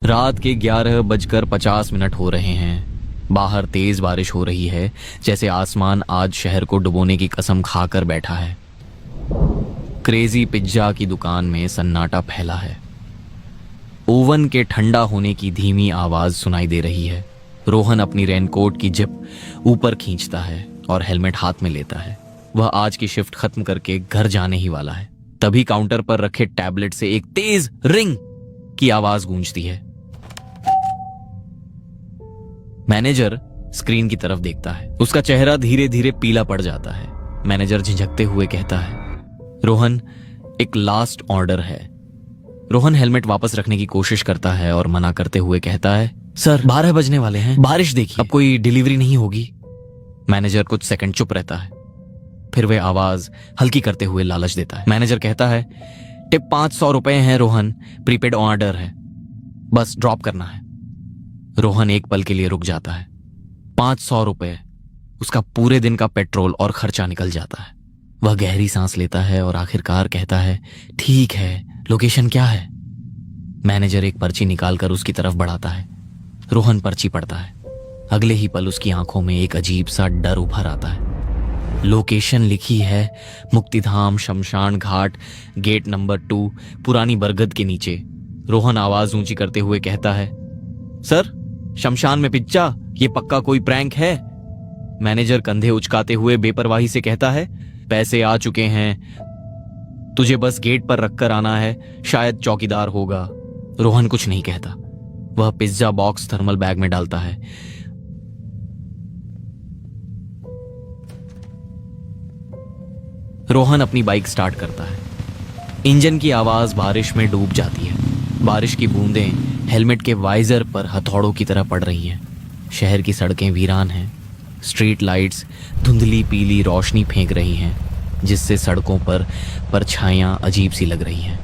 रात के 11:50 हो रहे हैं। बाहर तेज बारिश हो रही है, जैसे आसमान आज शहर को डुबोने की कसम खाकर बैठा है। क्रेजी पिज्जा की दुकान में सन्नाटा फैला है। ओवन के ठंडा होने की धीमी आवाज सुनाई दे रही है। रोहन अपनी रेनकोट की जिप ऊपर खींचता है और हेलमेट हाथ में लेता है। वह आज की शिफ्ट खत्म करके घर जाने ही वाला है। तभी काउंटर पर रखे टैबलेट से एक तेज रिंग की आवाज गूंजती है। मैनेजर स्क्रीन की तरफ देखता है। उसका चेहरा धीरे धीरे पीला पड़ जाता है। मैनेजर झिझकते हुए कहता है, रोहन, एक लास्ट ऑर्डर है। रोहन हेलमेट वापस रखने की कोशिश करता है और मना करते हुए कहता है, सर 12 बजने वाले हैं, बारिश देखिए, अब कोई डिलीवरी नहीं होगी। मैनेजर कुछ सेकंड चुप रहता है, फिर वह आवाज हल्की करते हुए लालच देता है। मैनेजर कहता है, टिप 500 रुपए है रोहन, प्रीपेड ऑर्डर है, बस ड्रॉप करना है। रोहन एक पल के लिए रुक जाता है। 500 रुपए, उसका पूरे दिन का पेट्रोल और खर्चा निकल जाता है। वह गहरी सांस लेता है और आखिरकार कहता है, ठीक है, लोकेशन क्या है? मैनेजर एक पर्ची निकालकर उसकी तरफ बढ़ाता है। रोहन पर्ची पढ़ता है। अगले ही पल उसकी आंखों में एक अजीब सा डर उभर आता है। लोकेशन लिखी है मुक्तिधाम शमशान घाट, गेट नंबर 2, पुरानी बरगद के नीचे। रोहन आवाज ऊंची करते हुए कहता है, सर, शमशान में पिज्जा, ये पक्का कोई प्रैंक है? मैनेजर कंधे उचकाते हुए बेपरवाही से कहता है, पैसे आ चुके हैं, तुझे बस गेट पर रखकर आना है, शायद चौकीदार होगा। रोहन कुछ नहीं कहता। वह पिज्जा बॉक्स थर्मल बैग में डालता है। रोहन अपनी बाइक स्टार्ट करता है। इंजन की आवाज बारिश में डूब जाती है। बारिश की बूंदें हेलमेट के वाइजर पर हथौड़ों की तरह पड़ रही हैं। शहर की सड़कें वीरान हैं। स्ट्रीट लाइट्स धुंधली पीली रोशनी फेंक रही हैं, जिससे सड़कों पर परछाइयां अजीब सी लग रही हैं।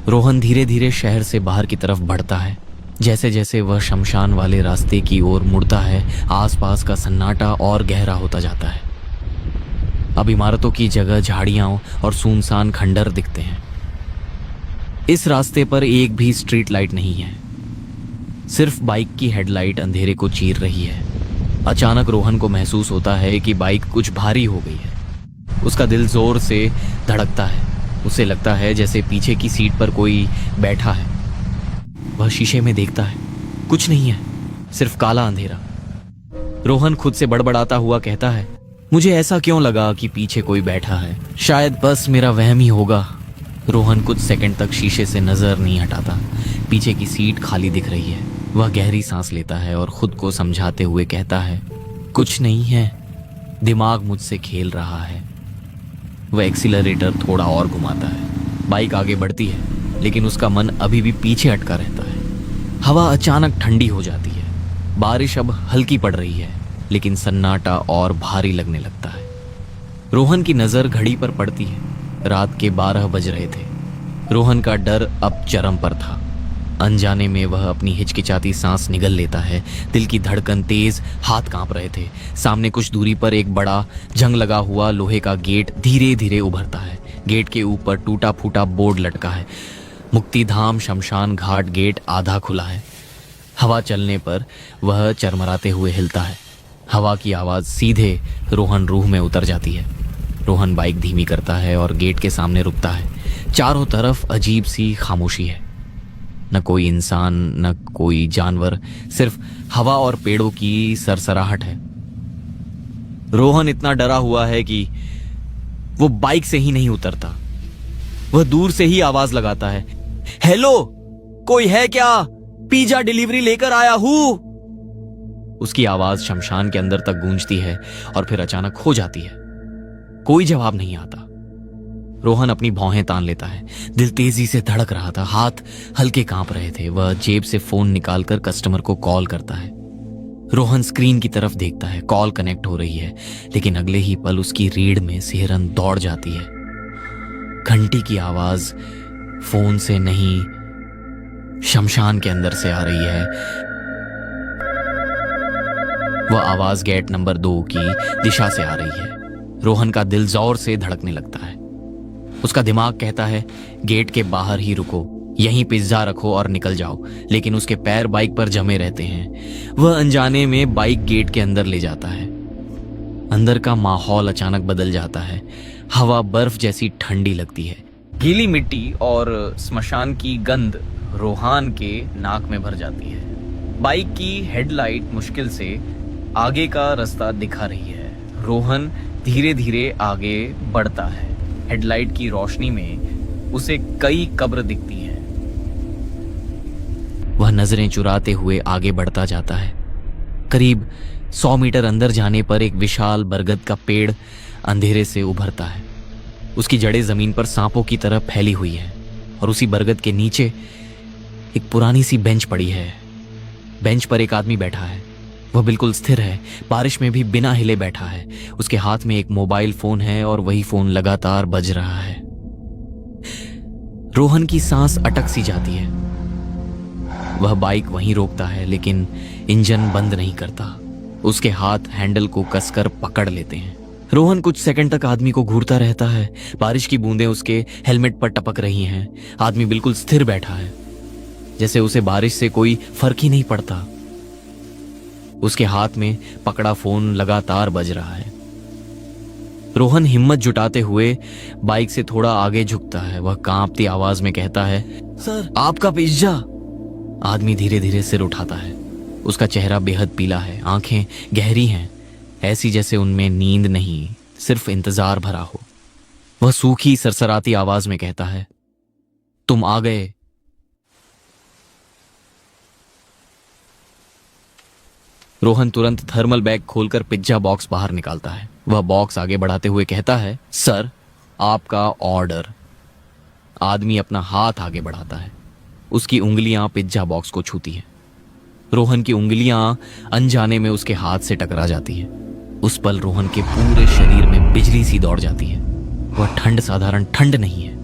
रोहन धीरे धीरे शहर से बाहर की तरफ बढ़ता है। जैसे जैसे वह शमशान वाले रास्ते की ओर मुड़ता है, आसपास का सन्नाटा और गहरा होता जाता है। अब इमारतों की जगह झाड़ियां और सुनसान खंडर दिखते हैं। इस रास्ते पर एक भी स्ट्रीट लाइट नहीं है, सिर्फ बाइक की हेडलाइट अंधेरे को चीर रही है। अचानक रोहन को महसूस होता है कि बाइक कुछ भारी हो गई है। उसका दिल जोर से धड़कता है। उसे लगता है जैसे पीछे की सीट पर कोई बैठा है। वह शीशे में देखता है, कुछ नहीं है, सिर्फ काला अंधेरा। रोहन खुद से बड़बड़ाता हुआ कहता है, मुझे ऐसा क्यों लगा कि पीछे कोई बैठा है? शायद बस मेरा वहम ही होगा। रोहन कुछ सेकंड तक शीशे से नजर नहीं हटाता। पीछे की सीट खाली दिख रही है। वह गहरी सांस लेता है और खुद को समझाते हुए कहता है, कुछ नहीं है, दिमाग मुझसे खेल रहा है। वह एक्सीलरेटर थोड़ा और घुमाता है। बाइक आगे बढ़ती है, लेकिन उसका मन अभी भी पीछे अटका रहता है। हवा अचानक ठंडी हो जाती है। बारिश अब हल्की पड़ रही है, लेकिन सन्नाटा और भारी लगने लगता है। रोहन की नजर घड़ी पर पड़ती है। रात के 12 बज रहे थे। रोहन का डर अब चरम पर था। अनजाने में वह अपनी हिचकिचाती सांस निगल लेता है। दिल की धड़कन तेज, हाथ कांप रहे थे। सामने कुछ दूरी पर एक बड़ा जंग लगा हुआ लोहे का गेट धीरे धीरे उभरता है। गेट के ऊपर टूटा फूटा बोर्ड लटका है, मुक्तिधाम शमशान घाट। गेट आधा खुला है। हवा चलने पर वह चरमराते हुए हिलता है। हवा की आवाज सीधे रोहन रूह में उतर जाती है। रोहन बाइक धीमी करता है और गेट के सामने रुकता है। चारों तरफ अजीब सी खामोशी है। न कोई इंसान, न कोई जानवर, सिर्फ हवा और पेड़ों की सरसराहट है। रोहन इतना डरा हुआ है कि वो बाइक से ही नहीं उतरता। वह दूर से ही आवाज लगाता है, हेलो, कोई है क्या? पिज्जा डिलीवरी लेकर आया हूं। उसकी आवाज शमशान के अंदर तक गूंजती है और फिर अचानक खो जाती है। कोई जवाब नहीं आता। रोहन अपनी भौहें तान लेता है। दिल तेजी से धड़क रहा था, हाथ हल्के कांप रहे थे। वह जेब से फोन निकालकर कस्टमर को कॉल करता है। रोहन स्क्रीन की तरफ देखता है। कॉल कनेक्ट हो रही है, लेकिन अगले ही पल उसकी रीढ़ में सिहरन दौड़ जाती है। घंटी की आवाज फोन से नहीं, शमशान के अंदर से आ रही है। वह आवाज गेट नंबर 2 की दिशा से आ रही है। रोहन का दिल जोर से धड़कने लगता है। उसका दिमाग कहता है, गेट के बाहर ही रुको, यहीं पिज्जा रखो और निकल जाओ, लेकिन उसके पैर बाइक पर जमे रहते हैं। वह अनजाने में बाइक गेट के अंदर ले जाता है। अंदर का माहौल अचानक बदल जाता है। हवा बर्फ जैसी ठंडी लगती है। गीली मिट्टी और स्मशान की गंध रोहन के नाक में भर जाती है। बाइक की हेडलाइट मुश्किल से आगे का रास्ता दिखा रही है। रोहन धीरे धीरे आगे बढ़ता है। हेडलाइट की रोशनी में उसे कई कब्र दिखती हैं। वह नजरें चुराते हुए आगे बढ़ता जाता है। करीब 100 मीटर अंदर जाने पर एक विशाल बरगद का पेड़ अंधेरे से उभरता है। उसकी जड़ें जमीन पर सांपों की तरह फैली हुई हैं और उसी बरगद के नीचे एक पुरानी सी बेंच पड़ी है। बेंच पर एक आदमी बैठा है। वह बिल्कुल स्थिर है, बारिश में भी बिना हिले बैठा है। उसके हाथ में एक मोबाइल फोन है और वही फोन लगातार बज रहा है। रोहन की सांस अटक सी जाती है। वह बाइक वहीं रोकता है, लेकिन इंजन बंद नहीं करता। उसके हाथ हैंडल को कसकर पकड़ लेते हैं। रोहन कुछ सेकंड तक आदमी को घूरता रहता है। बारिश की बूंदें उसके हेलमेट पर टपक रही हैं। आदमी बिल्कुल स्थिर बैठा है, जैसे उसे बारिश से कोई फर्क ही नहीं पड़ता। उसके हाथ में पकड़ा फोन लगातार बज रहा है। रोहन हिम्मत जुटाते हुए बाइक से थोड़ा आगे झुकता है। वह कांपती आवाज में कहता है, सर आपका पिज्जा। आदमी धीरे धीरे सिर उठाता है। उसका चेहरा बेहद पीला है, आंखें गहरी हैं, ऐसी जैसे उनमें नींद नहीं, सिर्फ इंतजार भरा हो। वह सूखी सरसराती आवाज में कहता है, तुम आ गए। रोहन तुरंत थर्मल बैग खोलकर पिज्जा बॉक्स बाहर निकालता है। वह बॉक्स आगे बढ़ाते हुए कहता है, सर आपका ऑर्डर। आदमी अपना हाथ आगे बढ़ाता है। उसकी उंगलियां पिज्जा बॉक्स को छूती हैं। रोहन की उंगलियां अनजाने में उसके हाथ से टकरा जाती हैं। उस पल रोहन के पूरे शरीर में बिजली सी दौड़ जाती है। वह ठंड साधारण ठंड नहीं है,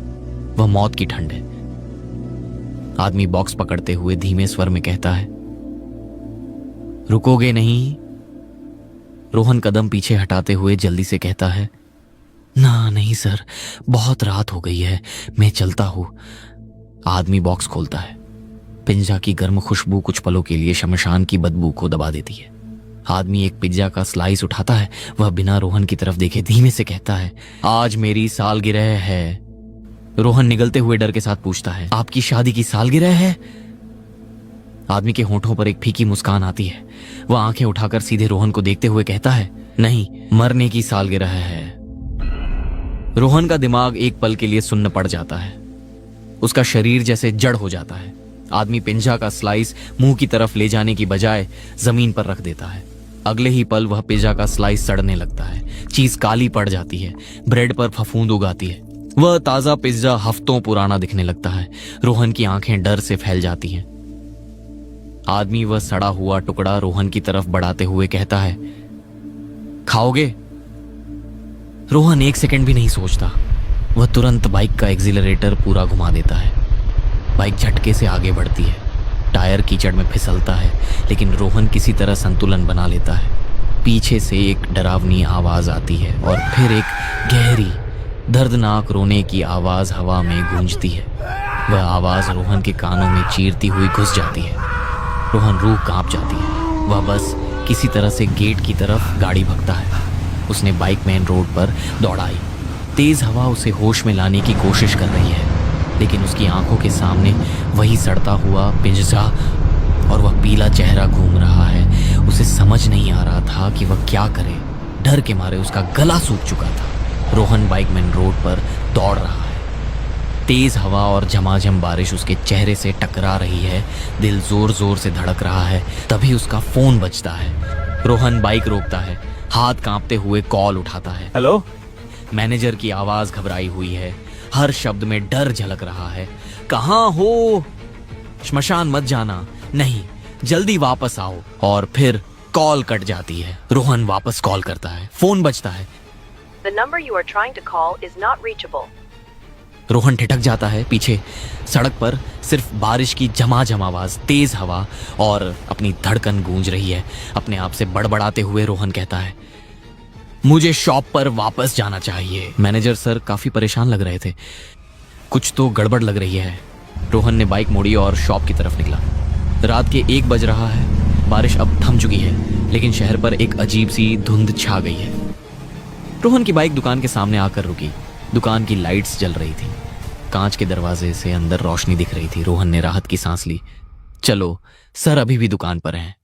वह मौत की ठंड है। आदमी बॉक्स पकड़ते हुए धीमे स्वर में कहता है, रुकोगे नहीं? रोहन कदम पीछे हटाते हुए जल्दी से कहता है, ना नहीं सर, बहुत रात हो गई है, मैं चलता हूं। आदमी बॉक्स खोलता है। पिज्जा की गर्म खुशबू कुछ पलों के लिए शमशान की बदबू को दबा देती है। आदमी एक पिज्जा का स्लाइस उठाता है। वह बिना रोहन की तरफ देखे धीमे से कहता है, आज मेरी सालगिरह है। रोहन निगलते हुए डर के साथ पूछता है, आपकी शादी की सालगिरह है? आदमी के होठों पर एक फीकी मुस्कान आती है। वह आंखें उठाकर सीधे रोहन को देखते हुए कहता है, नहीं, मरने की सालगिरह है। रोहन का दिमाग एक पल के लिए सुन्न पड़ जाता है। उसका शरीर जैसे जड़ हो जाता है। आदमी पिज्जा का स्लाइस मुंह की तरफ ले जाने की बजाय जमीन पर रख देता है। अगले ही पल वह पिज्जा का स्लाइस सड़ने लगता है। चीज काली पड़ जाती है, ब्रेड पर फफूंद उगाती है। वह ताजा पिज्जा हफ्तों पुराना दिखने लगता है। रोहन की आंखें डर से फैल जाती हैं। आदमी वह सड़ा हुआ टुकड़ा रोहन की तरफ बढ़ाते हुए कहता है, खाओगे? रोहन एक सेकंड भी नहीं सोचता। वह तुरंत बाइक का एक्सीलरेटर पूरा घुमा देता है। बाइक झटके से आगे बढ़ती है। टायर कीचड़ में फिसलता है, लेकिन रोहन किसी तरह संतुलन बना लेता है। पीछे से एक डरावनी आवाज आती है और फिर एक गहरी दर्दनाक रोने की आवाज हवा में गूंजती है। वह आवाज रोहन के कानों में चीरती हुई घुस जाती है। रोहन रूह कांप जाती है। वह बस किसी तरह से गेट की तरफ गाड़ी भगता है। उसने बाइक मेन रोड पर दौड़ाई। तेज हवा उसे होश में लाने की कोशिश कर रही है, लेकिन उसकी आंखों के सामने वही सड़ता हुआ पिज्जा और वह पीला चेहरा घूम रहा है। उसे समझ नहीं आ रहा था कि वह क्या करे। डर के मारे उसका गला सूख चुका था। रोहन बाइक मेन रोड पर दौड़ रहा है। तेज हवा और झमाझम बारिश उसके चेहरे से टकरा रही है। दिल जोर जोर से धड़क रहा है। तभी उसका फोन बजता है। रोहन बाइक रोकता है, हाथ कांपते हुए कॉल उठाता है। हेलो? मैनेजर की आवाज घबराई हुई है। हर शब्द में डर झलक रहा है। कहाँ हो? श्मशान मत जाना, नहीं, जल्दी वापस आओ। और फिर कॉल कट जाती है। रोहन वापस कॉल करता है। फोन बजता है। The number you are trying to call is not reachable. Rohan ठिठक जाता है। पीछे सड़क पर सिर्फ बारिश की झमाझम आवाज, तेज हवा और अपनी धड़कन गूंज रही है। अपने आप से बड़बड़ाते हुए रोहन कहता है, मुझे शॉप पर वापस जाना चाहिए। मैनेजर सर काफी परेशान लग रहे थे। कुछ तो गड़बड़ लग रही है। रोहन ने बाइक मोड़ी और शॉप की तरफ निकला। रात के 1 बज रहा है। बारिश अब थम चुकी है, लेकिन शहर पर एक अजीब सी धुंध छा गई है। रोहन की बाइक दुकान के सामने आकर रुकी। दुकान की लाइट्स जल रही थी। कांच के दरवाजे से अंदर रोशनी दिख रही थी। रोहन ने राहत की सांस ली। चलो, सर अभी भी दुकान पर हैं।